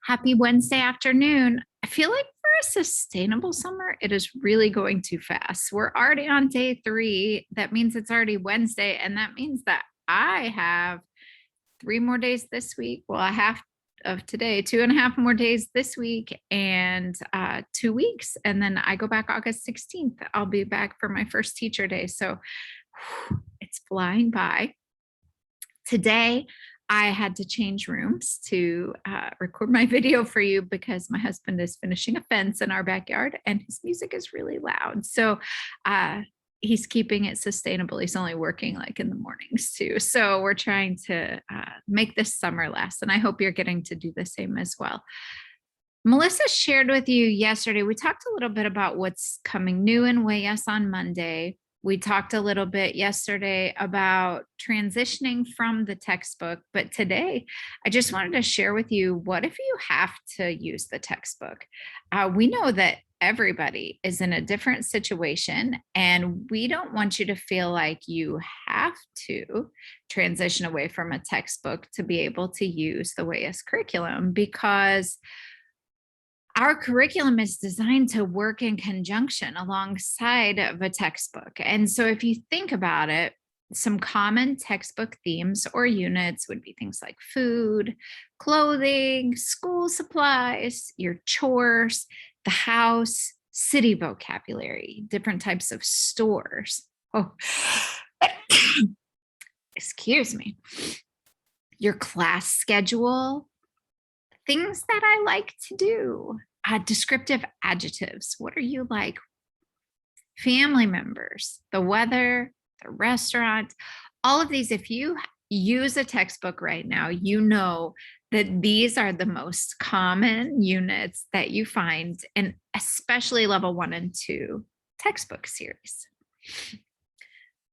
Happy Wednesday afternoon. I feel like for a sustainable summer, it is really going too fast. We're already on day 3. That means it's already Wednesday. And that means that I have 3 more days this week. Well, a half of today, 2.5 more days this week, and 2 weeks. And then I go back August 16th. I'll be back for my first teacher day. So it's flying by. Today, I had to change rooms to record my video for you because my husband is finishing a fence in our backyard and his music is really loud. So he's keeping it sustainable. He's only working like in the mornings too. So we're trying to make this summer last, and I hope you're getting to do the same as well. Melissa shared with you yesterday, we talked a little bit about what's coming new in Huellas on Monday. We talked a little bit yesterday about transitioning from the textbook, but today I just wanted to share with you, what if you have to use the textbook? We know that everybody is in a different situation, and we don't want you to feel like you have to transition away from a textbook to be able to use the Huellas curriculum, because our curriculum is designed to work in conjunction alongside of a textbook. And so if you think about it, some common textbook themes or units would be things like food, clothing, school supplies, your chores, the house, city vocabulary, different types of stores. Oh, excuse me. Your class schedule, things that I like to do, descriptive adjectives. What are you like? Family members, the weather, the restaurant, all of these. If you use a textbook right now, you know that these are the most common units that you find, and especially level 1 and 2 textbook series.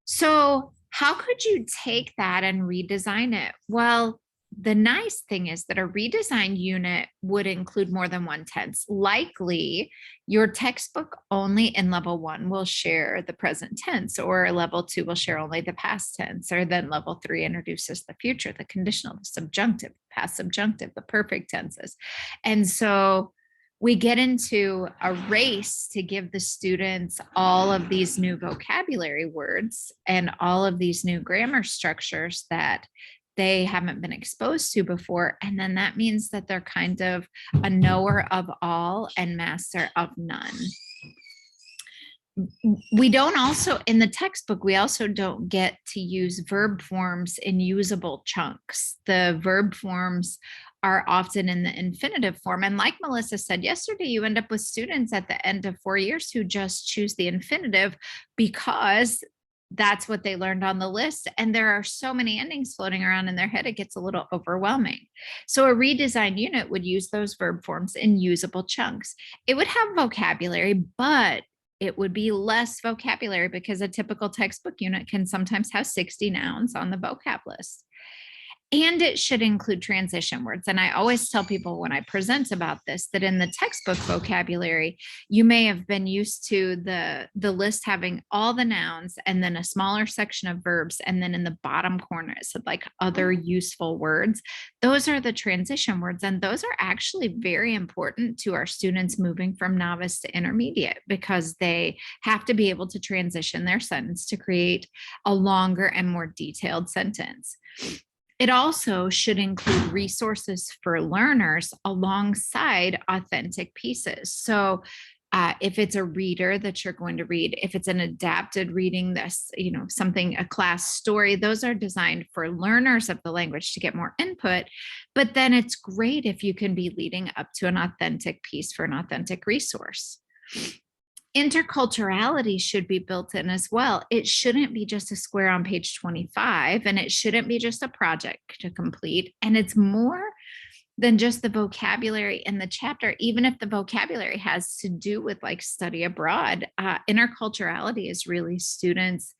So how could you take that and redesign it? Well, the nice thing is that a redesigned unit would include more than one tense. Likely, your textbook only in level 1 will share the present tense, or level 2 will share only the past tense, or then level 3 introduces the future, the conditional, the subjunctive, past subjunctive, the perfect tenses. And so we get into a race to give the students all of these new vocabulary words and all of these new grammar structures that they haven't been exposed to before. And then that means that they're kind of a knower of all and master of none. We don't also, in the textbook, we also don't get to use verb forms in usable chunks. The verb forms are often in the infinitive form. And like Melissa said yesterday, you end up with students at the end of 4 years who just choose the infinitive because that's what they learned on the list. And there are so many endings floating around in their head, it gets a little overwhelming. So a redesigned unit would use those verb forms in usable chunks. It would have vocabulary, but it would be less vocabulary because a typical textbook unit can sometimes have 60 nouns on the vocab list. And it should include transition words. And I always tell people when I present about this, that in the textbook vocabulary, you may have been used to the list having all the nouns and then a smaller section of verbs. And then in the bottom corner, it said like other useful words. Those are the transition words. And those are actually very important to our students moving from novice to intermediate, because they have to be able to transition their sentence to create a longer and more detailed sentence. It also should include resources for learners alongside authentic pieces. So if it's a reader that you're going to read, if it's an adapted reading, this, something, a class story, those are designed for learners of the language to get more input. But then it's great if you can be leading up to an authentic piece for an authentic resource. Interculturality should be built in as well. It shouldn't be just a square on page 25, and it shouldn't be just a project to complete. And it's more than just the vocabulary in the chapter, even if the vocabulary has to do with like study abroad. Interculturality is really students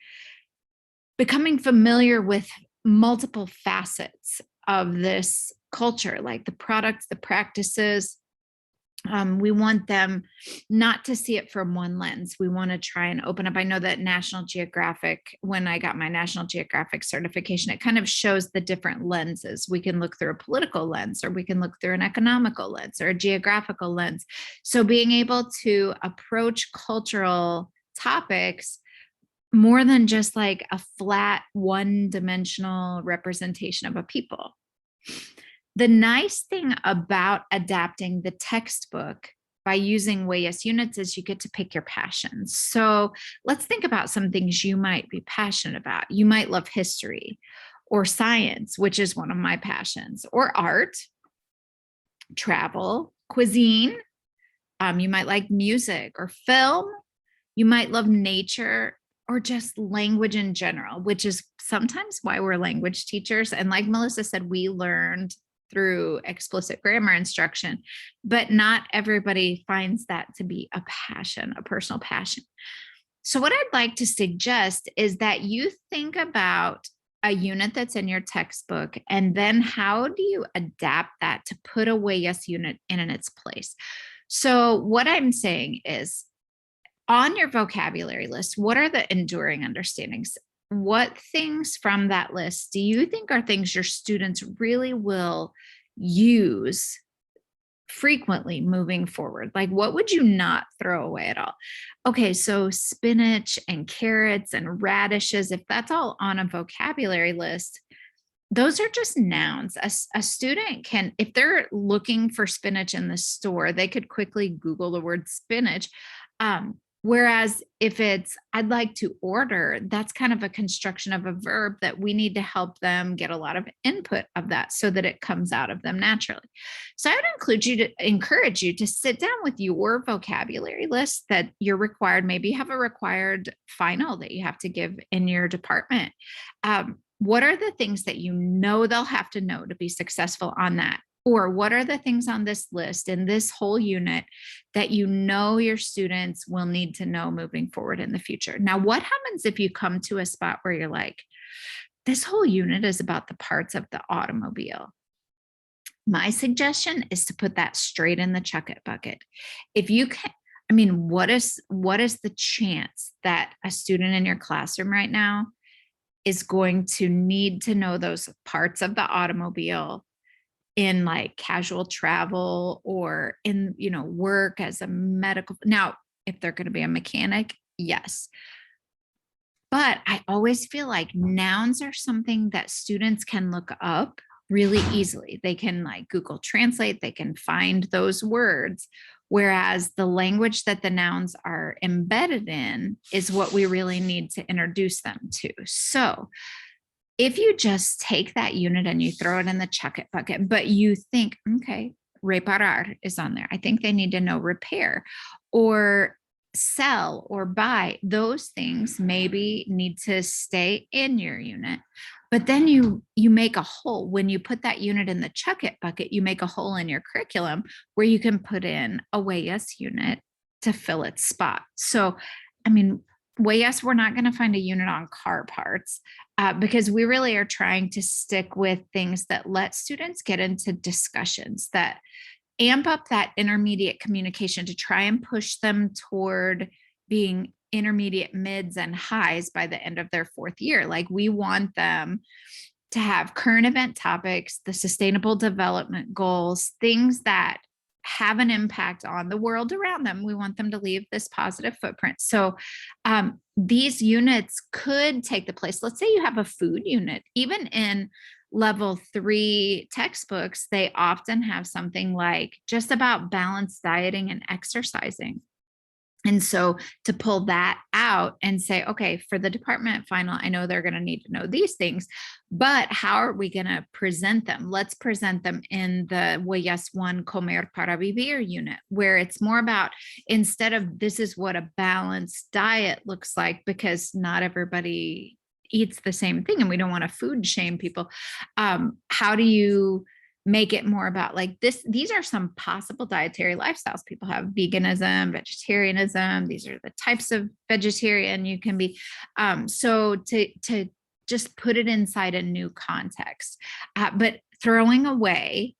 becoming familiar with multiple facets of this culture, like the products, the practices, We want them not to see it from one lens. We want to try and open up. I know that National Geographic, when I got my National Geographic certification, it kind of shows the different lenses. We can look through a political lens, or we can look through an economical lens, or a geographical lens. So being able to approach cultural topics more than just like a flat one-dimensional representation of a people. The nice thing about adapting the textbook by using Huellas units is you get to pick your passions. So let's think about some things you might be passionate about. You might love history or science, which is one of my passions, or art, travel, cuisine. You might like music or film. You might love nature or just language in general, which is sometimes why we're language teachers. And like Melissa said, we learned through explicit grammar instruction, but not everybody finds that to be a passion, a personal passion. So what I'd like to suggest is that you think about a unit that's in your textbook, and then how do you adapt that to put a Huellas unit in its place? So what I'm saying is, on your vocabulary list, what are the enduring understandings? What things from that list do you think are things your students really will use frequently moving forward? Like, what would you not throw away at all? Okay, so spinach and carrots and radishes, if that's all on a vocabulary list, those are just nouns. A student can, if they're looking for spinach in the store, they could quickly Google the word spinach. Whereas if it's, I'd like to order, that's kind of a construction of a verb that we need to help them get a lot of input of that so that it comes out of them naturally. So I would encourage you to sit down with your vocabulary list that you're required. Maybe you have a required final that you have to give in your department. What are the things that you know they'll have to know to be successful on that? Or what are the things on this list in this whole unit that you know your students will need to know moving forward in the future? Now, what happens if you come to a spot where you're like, this whole unit is about the parts of the automobile? My suggestion is to put that straight in the chuck it bucket. If you can, I mean, what is the chance that a student in your classroom right now is going to need to know those parts of the automobile in like casual travel or in, work as a medical? Now, if they're going to be a mechanic, yes. But I always feel like nouns are something that students can look up really easily. They can like Google Translate, they can find those words. Whereas the language that the nouns are embedded in is what we really need to introduce them to. So if you just take that unit and you throw it in the chuck it bucket, but you think, okay, reparar is on there. I think they need to know repair or sell or buy. Those things maybe need to stay in your unit. But then you make a hole. When you put that unit in the chuck it bucket, you make a hole in your curriculum where you can put in a Huellas unit to fill its spot. So, I mean, Huellas, we're not going to find a unit on car parts because we really are trying to stick with things that let students get into discussions that amp up that intermediate communication to try and push them toward being intermediate mids and highs by the end of their fourth year. Like, we want them to have current event topics, the sustainable development goals, things that have an impact on the world around them. We want them to leave this positive footprint. So these units could take the place. Let's say you have a food unit. Even in level 3 textbooks, they often have something like just about balanced dieting and exercising. And so to pull that out and say, okay, for the department final, I know they're going to need to know these things, but how are we going to present them? Let's present them in the Huellas 1 Comer para Vivir unit, where it's more about, instead of this is what a balanced diet looks like, because not everybody eats the same thing and we don't want to food shame people. How do you make it more about like this? These are some possible dietary lifestyles people have: veganism, vegetarianism. These are the types of vegetarian you can be. So to just put it inside a new context, but throwing away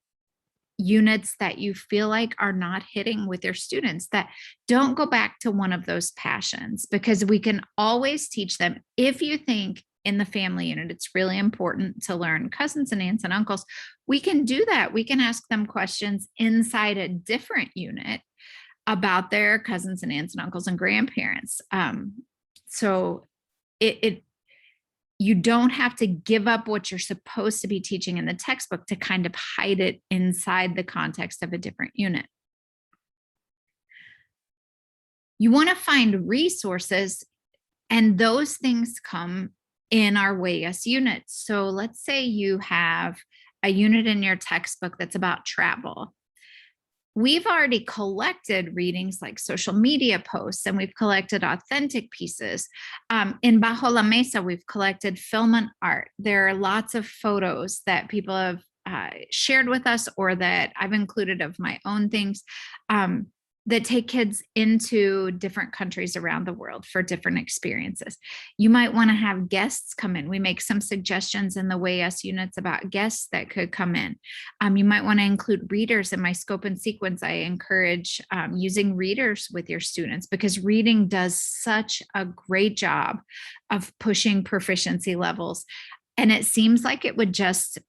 units that you feel like are not hitting with your students, that don't go back to one of those passions, because we can always teach them. If you think in the family unit it's really important to learn cousins and aunts and uncles, we can do that. We can ask them questions inside a different unit about their cousins and aunts and uncles and grandparents. So you don't have to give up what you're supposed to be teaching in the textbook to kind of hide it inside the context of a different unit. You want to find resources, and those things come in our Huellas units. So let's say you have a unit in your textbook that's about travel. We've already collected readings like social media posts, and we've collected authentic pieces. In Bajo la Mesa, we've collected film and art. There are lots of photos that people have shared with us, or that I've included of my own things, that take kids into different countries around the world for different experiences. You might want to have guests come in. We make some suggestions in the Huellas units about guests that could come in. You might want to include readers. In my scope and sequence, I encourage using readers with your students, because reading does such a great job of pushing proficiency levels. And it seems like it would just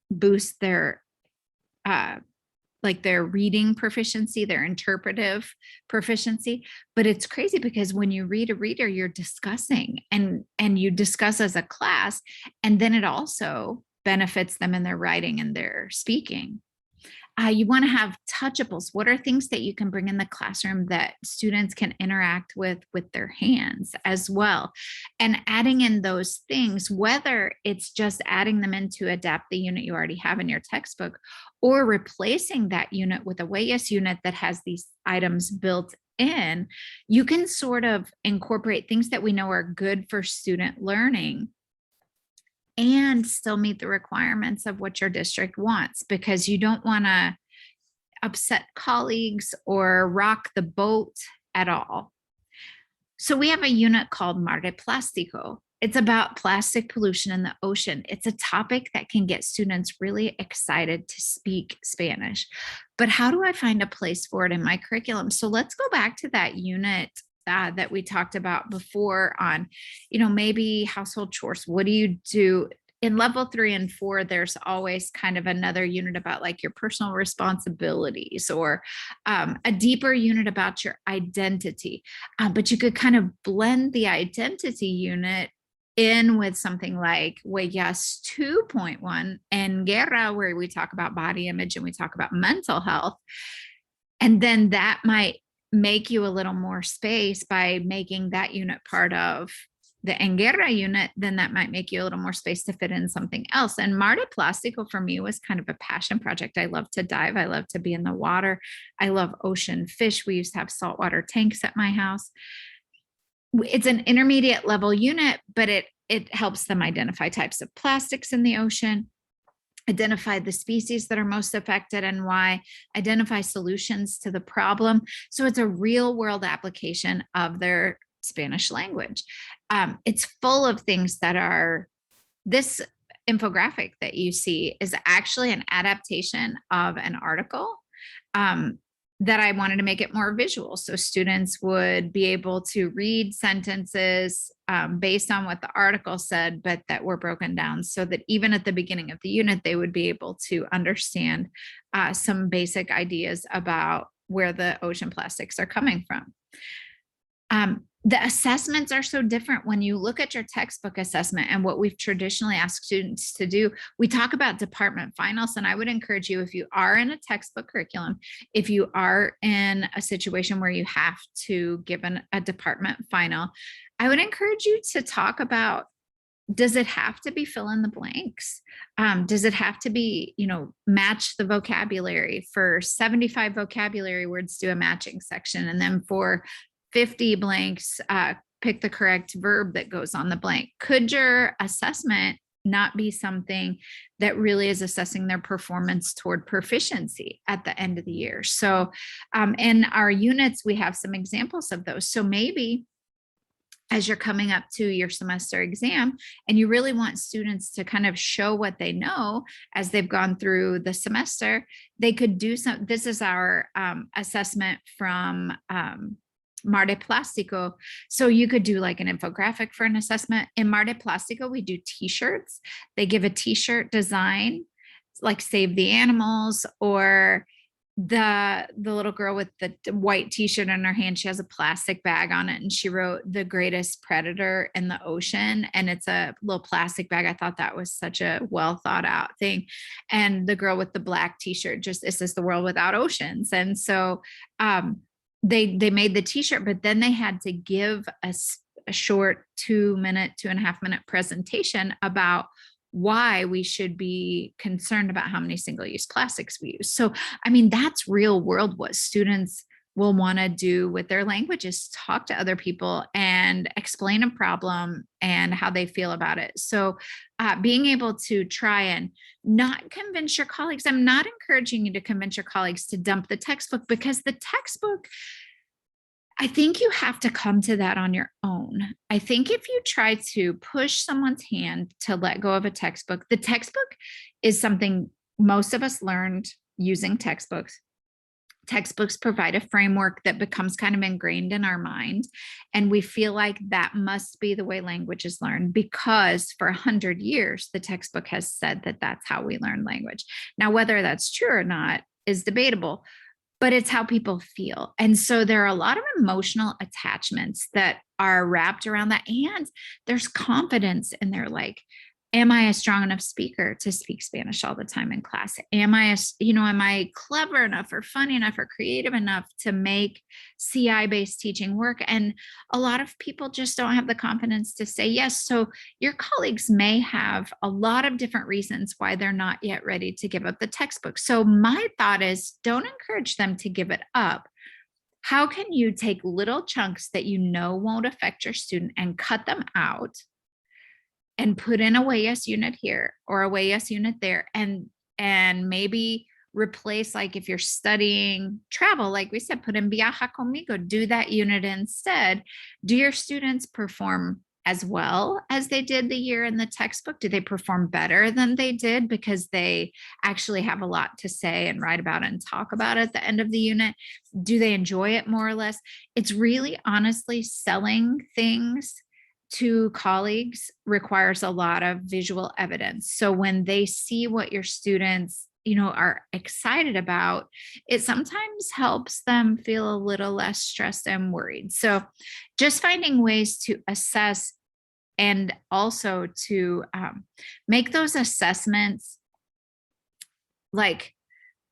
boost their their reading proficiency, their interpretive proficiency. But it's crazy, because when you read a reader, you're discussing and you discuss as a class, and then it also benefits them in their writing and their speaking. You want to have touchables. What are things that you can bring in the classroom that students can interact with their hands as well? And adding in those things, whether it's just adding them in to adapt the unit you already have in your textbook, or replacing that unit with a Huellas unit that has these items built in, you can sort of incorporate things that we know are good for student learning and still meet the requirements of what your district wants, because you don't want to upset colleagues or rock the boat at all. So we have a unit called Mar de Plástico. It's about plastic pollution in the ocean. It's a topic that can get students really excited to speak Spanish. But how do I find a place for it in my curriculum? So let's go back to that unit that we talked about before on, maybe household chores. What do you do? In level 3 and 4, there's always kind of another unit about like your personal responsibilities, or a deeper unit about your identity. But you could kind of blend the identity unit in with something like Huellas 2.1 and Guerra, where we talk about body image and we talk about mental health. And then that might make you a little more space by making that unit part of the En Guerra unit. Then that might make you a little more space to fit in something else. And Mar de Plástico for me was kind of a passion project. I love to dive. I love to be in the water. I love ocean fish. We used to have saltwater tanks at my house. It's an intermediate level unit, but it helps them identify types of plastics in the ocean, identify the species that are most affected and why, identify solutions to the problem. So it's a real world application of their Spanish language. It's full of things that are, this infographic that you see is actually an adaptation of an article that I wanted to make it more visual. So students would be able to read sentences based on what the article said, but that were broken down so that even at the beginning of the unit, they would be able to understand some basic ideas about where the ocean plastics are coming from. The assessments are so different. When you look at your textbook assessment and what we've traditionally asked students to do, we talk about department finals. And I would encourage you, if you are in a textbook curriculum, if you are in a situation where you have to give a department final, I would encourage you to talk about, does it have to be fill in the blanks? Does it have to be, match the vocabulary? For 75 vocabulary words, do a matching section. And then for 50 blanks, pick the correct verb that goes on the blank. Could your assessment not be something that really is assessing their performance toward proficiency at the end of the year? So in our units, we have some examples of those. So maybe as you're coming up to your semester exam, and you really want students to kind of show what they know as they've gone through the semester, they could do some. This is our assessment from Mar de Plastico. So you could do like an infographic for an assessment. In Mar de Plastico, we do t-shirts. They give a t-shirt design, like Save the Animals, or the little girl with the white t-shirt in her hand, she has a plastic bag on it, and she wrote "The greatest predator in the ocean," and it's a little plastic bag. I thought that was such a well thought out thing. And the girl with the black t-shirt, just, this is the world without oceans. And so they made the t-shirt, but then they had to give a short 2-minute, 2.5-minute presentation about why we should be concerned about how many single-use plastics we use. So, I mean, that's real world what students will want to do with their language, is talk to other people and explain a problem and how they feel about it. So being able to try and not convince your colleagues, I'm not encouraging you to convince your colleagues to dump the textbook, because the textbook, I think you have to come to that on your own. I think if you try to push someone's hand to let go of a textbook, the textbook is something most of us learned using textbooks. Textbooks provide a framework that becomes kind of ingrained in our mind. And we feel like that must be the way language is learned, because for 100 years, the textbook has said that that's how we learn language. Now, whether that's true or not is debatable, but it's how people feel. And so there are a lot of emotional attachments that are wrapped around that. And there's confidence in there. Like, am I a strong enough speaker to speak Spanish all the time in class? Am I, am I clever enough or funny enough or creative enough to make CI-based teaching work? And a lot of people just don't have the confidence to say yes. So your colleagues may have a lot of different reasons why they're not yet ready to give up the textbook. So my thought is, don't encourage them to give it up. How can you take little chunks that you know won't affect your student and cut them out and put in a WAS unit here or a WAS unit there, and maybe replace, like if you're studying travel, like we said, put in Viaja Conmigo, do that unit instead. Do your students perform as well as they did the year in the textbook? Do they perform better than they did because they actually have a lot to say and write about it and talk about it at the end of the unit? Do they enjoy it more or less? It's really honestly selling things to colleagues requires a lot of visual evidence. So when they see what your students, are excited about, it sometimes helps them feel a little less stressed and worried. So just finding ways to assess, and also to make those assessments, like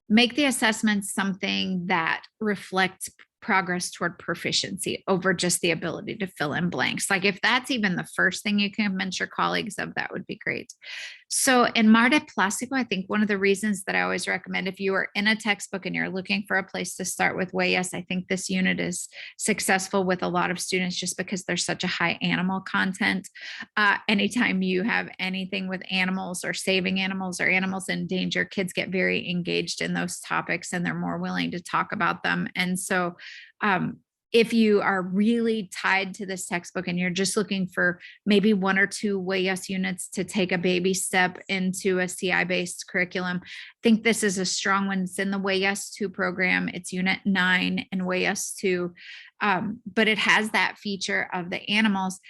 make the assessments something that reflects progress toward proficiency over just the ability to fill in blanks. Like if that's even the first thing you can convince your colleagues of, that would be great. So in Mar de Plastico, I think one of the reasons that I always recommend, if you are in a textbook and you're looking for a place to start with WAS, I think this unit is successful with a lot of students just because there's such a high animal content. Anytime you have anything with animals or saving animals or animals in danger, kids get very engaged in those topics and they're more willing to talk about them. And so if you are really tied to this textbook and you're just looking for maybe 1 or 2 WAS units to take a baby step into a CI-based curriculum, I think this is a strong one. It's in the WAS 2 program. It's unit 9 in WAS 2, but it has that feature of the animals.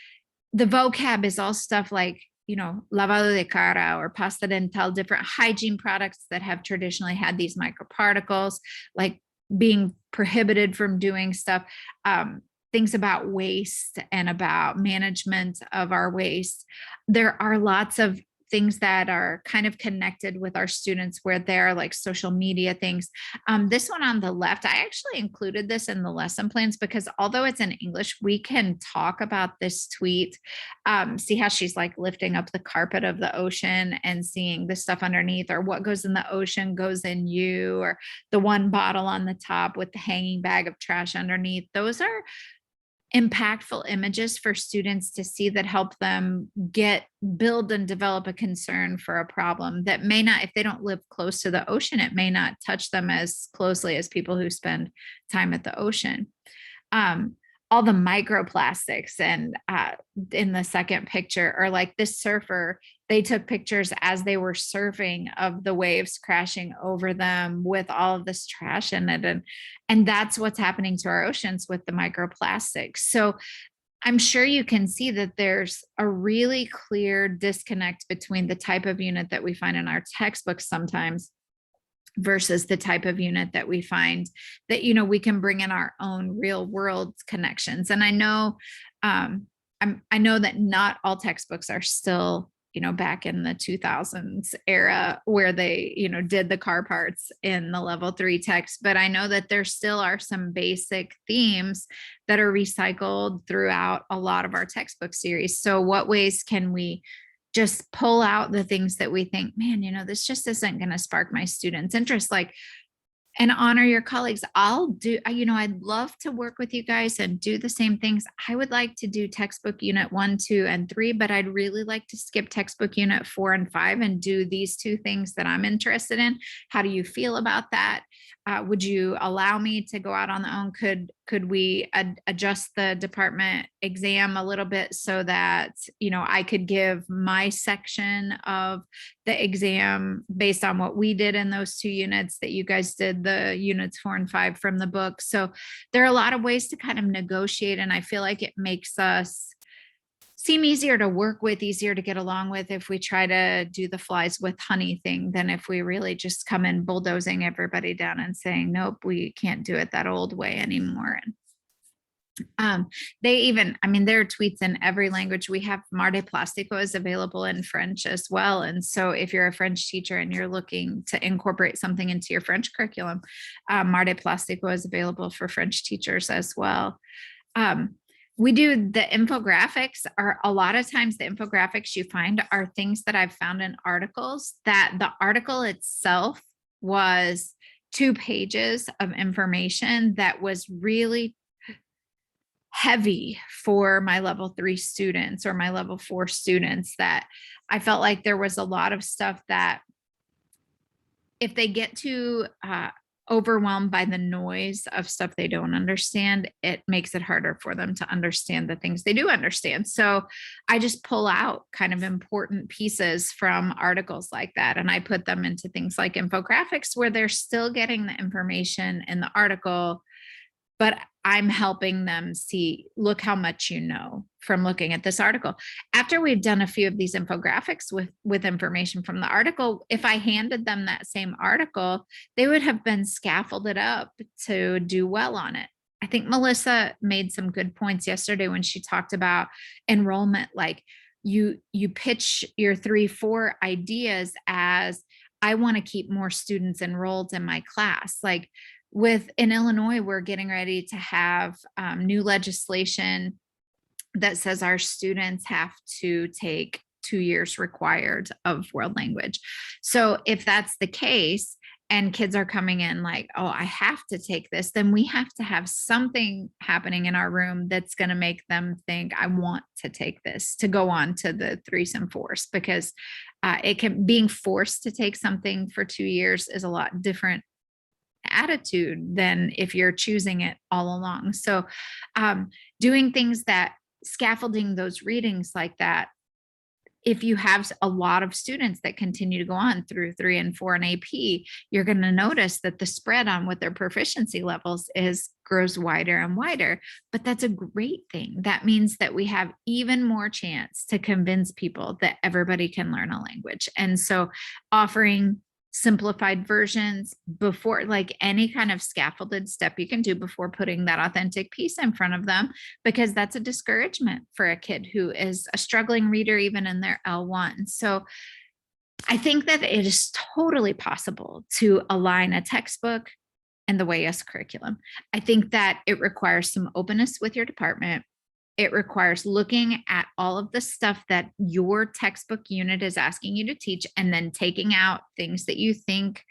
The vocab is all stuff like, lavado de cara or pasta dental, different hygiene products that have traditionally had these microparticles, like being prohibited from doing stuff, things about waste and about management of our waste. There are lots of things that are kind of connected with our students where they're like social media things. This one on the left, I actually included this in the lesson plans because although it's in English, we can talk about this tweet. See how she's like lifting up the carpet of the ocean and seeing the stuff underneath, or what goes in the ocean goes in you, or the one bottle on the top with the hanging bag of trash underneath. Those are impactful images for students to see that help them build and develop a concern for a problem that may not, if they don't live close to the ocean, it may not touch them as closely as people who spend time at the ocean. all the microplastics. And in the second picture, or like this surfer, they took pictures as they were surfing of the waves crashing over them with all of this trash in it. And that's what's happening to our oceans with the microplastics. So I'm sure you can see that there's a really clear disconnect between the type of unit that we find in our textbooks sometimes versus the type of unit that we find that, we can bring in our own real world connections. And I know, I know that not all textbooks are still, back in the 2000s era where they, did the car parts in the level 3 text, but I know that there still are some basic themes that are recycled throughout a lot of our textbook series. So what ways can we just pull out the things that we think, man, this just isn't going to spark my students' interest, and honor your colleagues. I'd love to work with you guys and do the same things. I would like to do textbook unit 1, 2, and 3, but I'd really like to skip textbook unit 4 and 5 and do these 2 things that I'm interested in. How do you feel about that? Would you allow me to go out on the own? Could we adjust the department exam a little bit so that, I could give my section of the exam based on what we did in those 2 units that you guys did, the units 4 and 5 from the book. So there are a lot of ways to kind of negotiate. And I feel like it makes us seem easier to work with, easier to get along with if we try to do the flies with honey thing than if we really just come in bulldozing everybody down and saying, nope, we can't do it that old way anymore. They even, there are tweets in every language. We have Marte Plastico is available in French as well. And so if you're a French teacher and you're looking to incorporate something into your French curriculum, Marte Plastico is available for French teachers as well. We do the infographics. Are a lot of times the infographics you find are things that I've found in articles, that the article itself was 2 pages of information that was really heavy for my level 3 students or my level 4 students, that I felt like there was a lot of stuff that if they get too overwhelmed by the noise of stuff they don't understand, it makes it harder for them to understand the things they do understand. So I just pull out kind of important pieces from articles like that, and I put them into things like infographics where they're still getting the information in the article, but I'm helping them see, look how much you know from looking at this article. After we've done a few of these infographics with information from the article, if I handed them that same article, they would have been scaffolded up to do well on it. I think Melissa made some good points yesterday when she talked about enrollment. Like you pitch your 3-4 ideas as, I want to keep more students enrolled in my class. Like in Illinois, we're getting ready to have new legislation that says our students have to take 2 years required of world language. So if that's the case and kids are coming in like, oh, I have to take this, then we have to have something happening in our room that's going to make them think, I want to take this, to go on to the 3s and 4s, because being forced to take something for 2 years is a lot different attitude than if you're choosing it all along. So doing things that scaffolding those readings like that, if you have a lot of students that continue to go on through 3 and 4 and AP, you're going to notice that the spread on what their proficiency levels grows wider and wider. But that's a great thing. That means that we have even more chance to convince people that everybody can learn a language. And so offering simplified versions before, like any kind of scaffolded step you can do before putting that authentic piece in front of them, because that's a discouragement for a kid who is a struggling reader, even in their L1. So I think that it is totally possible to align a textbook and the WAS curriculum. I think that it requires some openness with your department. It requires looking at all of the stuff that your textbook unit is asking you to teach, and then taking out things that you think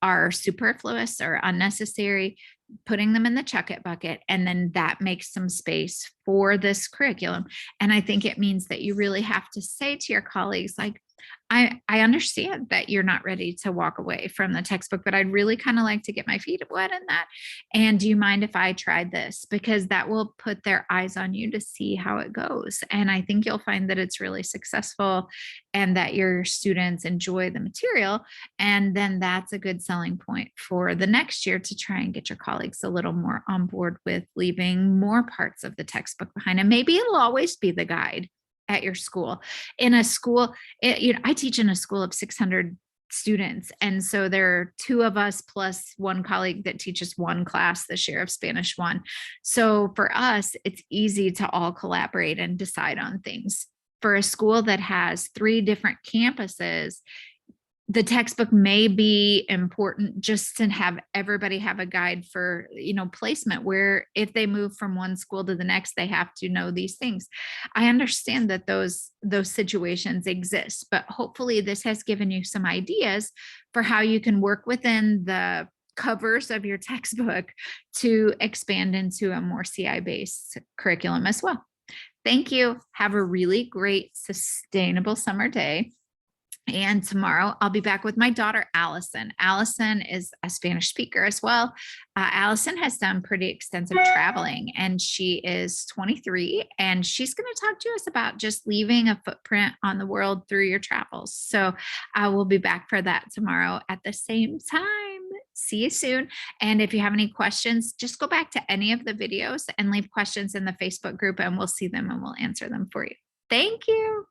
are superfluous or unnecessary, putting them in the chuck it bucket, and then that makes some space for this curriculum. And I think it means that you really have to say to your colleagues, like, I understand that you're not ready to walk away from the textbook, but I'd really kind of like to get my feet wet in that. And do you mind if I tried this? Because that will put their eyes on you to see how it goes. And I think you'll find that it's really successful and that your students enjoy the material. And then that's a good selling point for the next year to try and get your colleagues a little more on board with leaving more parts of the textbook behind. And maybe it'll always be the guide at your school. In a school, I teach in a school of 600 students. And so there are two of us plus one colleague that teaches one class this year of Spanish 1. So for us, it's easy to all collaborate and decide on things. For a school that has 3 different campuses, the textbook may be important just to have everybody have a guide for, placement, where if they move from one school to the next, they have to know these things. I understand that those situations exist, but hopefully this has given you some ideas for how you can work within the covers of your textbook to expand into a more CI based curriculum as well. Thank you. Have a really great sustainable summer day. And tomorrow I'll be back with my daughter, Allison. Allison is a Spanish speaker as well. Allison has done pretty extensive traveling and she is 23 and she's going to talk to us about just leaving a footprint on the world through your travels. So I will be back for that tomorrow at the same time. See you soon. And if you have any questions, just go back to any of the videos and leave questions in the Facebook group and we'll see them and we'll answer them for you. Thank you.